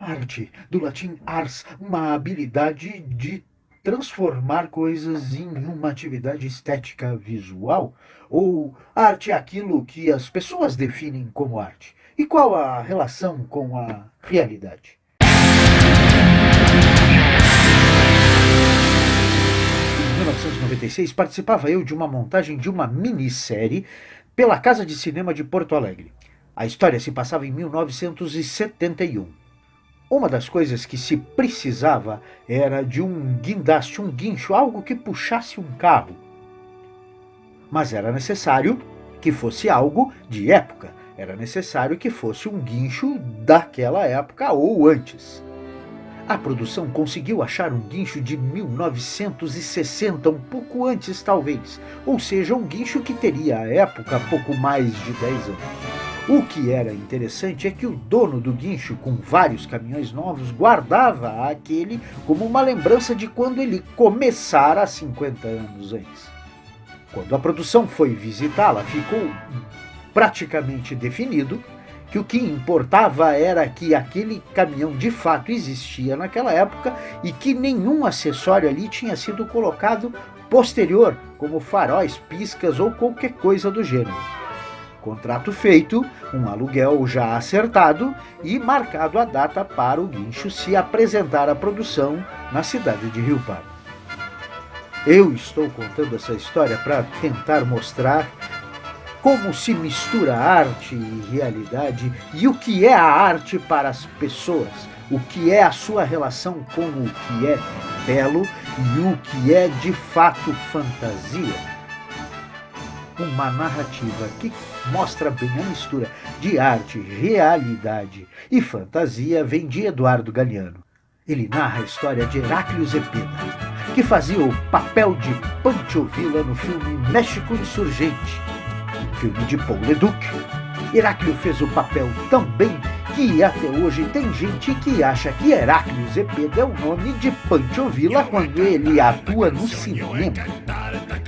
Arte, do latim ars, uma habilidade de transformar coisas em uma atividade estética visual? Ou arte é aquilo que as pessoas definem como arte? E qual a relação com a realidade? Em 1996, participava eu de uma montagem de uma minissérie pela Casa de Cinema de Porto Alegre. A história se passava em 1971. Uma das coisas que se precisava era de um guindaste, um guincho, algo que puxasse um carro. Mas era necessário que fosse algo de época. Era necessário que fosse um guincho daquela época ou antes. A produção conseguiu achar um guincho de 1960, um pouco antes talvez, ou seja, um guincho que teria à época pouco mais de 10 anos. O que era interessante é que o dono do guincho, com vários caminhões novos, guardava aquele como uma lembrança de quando ele começara há 50 anos antes. Quando a produção foi visitá-la, ficou praticamente definido que o que importava era que aquele caminhão de fato existia naquela época e que nenhum acessório ali tinha sido colocado posterior, como faróis, piscas ou qualquer coisa do gênero. Contrato feito, um aluguel já acertado e marcado a data para o guincho se apresentar à produção na cidade de Rio Pardo. Eu estou contando essa história para tentar mostrar como se mistura arte e realidade e o que é a arte para as pessoas, o que é a sua relação com o que é belo e o que é de fato fantasia. Uma narrativa que mostra bem a mistura de arte, realidade e fantasia vem de Eduardo Galeano. Ele narra a história de Heráclio Zepeda, que fazia o papel de Pancho Villa no filme México Insurgente, filme de Paul Leduc. Heráclio fez o papel tão bem que até hoje tem gente que acha que Heráclio Zepeda é o nome de Pancho Villa quando ele atua no cinema.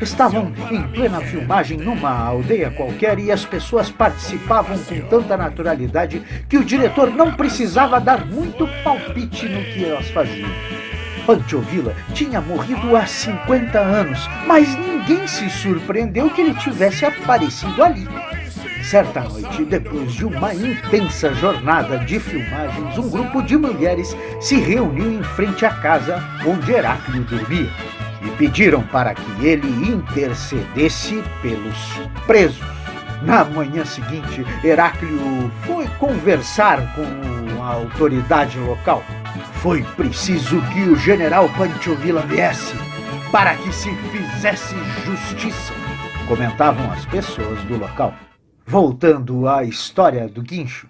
Estavam em plena filmagem numa aldeia qualquer e as pessoas participavam com tanta naturalidade que o diretor não precisava dar muito palpite no que elas faziam. Pancho Villa tinha morrido há 50 anos, mas ninguém se surpreendeu que ele tivesse aparecido ali. Certa noite, depois de uma intensa jornada de filmagens, um grupo de mulheres se reuniu em frente à casa onde Heráclio dormia e pediram para que ele intercedesse pelos presos. Na manhã seguinte, Heráclio foi conversar com a autoridade local. Foi preciso que o general Pancho Villa viesse para que se fizesse justiça, comentavam as pessoas do local. Voltando à história do guincho,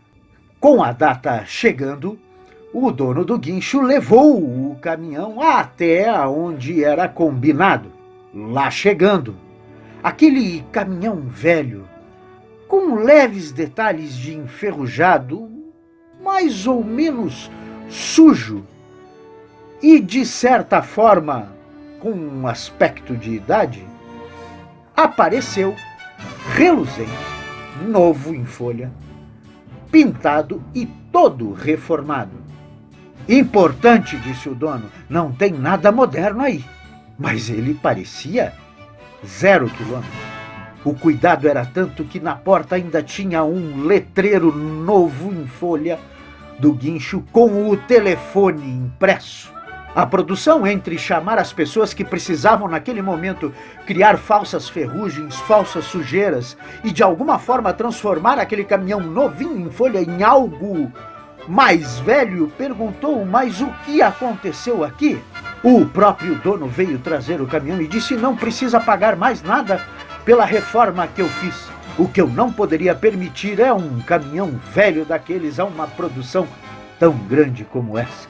com a data chegando, o dono do guincho levou o caminhão até onde era combinado. Lá chegando, aquele caminhão velho, com leves detalhes de enferrujado, mais ou menos sujo e, de certa forma, com um aspecto de idade, apareceu reluzente, novo em folha, pintado e todo reformado. Importante, disse o dono, não tem nada moderno aí. Mas ele parecia 0 quilômetro. O cuidado era tanto que na porta ainda tinha um letreiro novo em folha do guincho com o telefone impresso. A produção, entre chamar as pessoas que precisavam naquele momento criar falsas ferrugens, falsas sujeiras e de alguma forma transformar aquele caminhão novinho em folha em algo mais velho, perguntou, mas o que aconteceu aqui? O próprio dono veio trazer o caminhão e disse não precisa pagar mais nada pela reforma que eu fiz. O que eu não poderia permitir é um caminhão velho daqueles a uma produção tão grande como essa.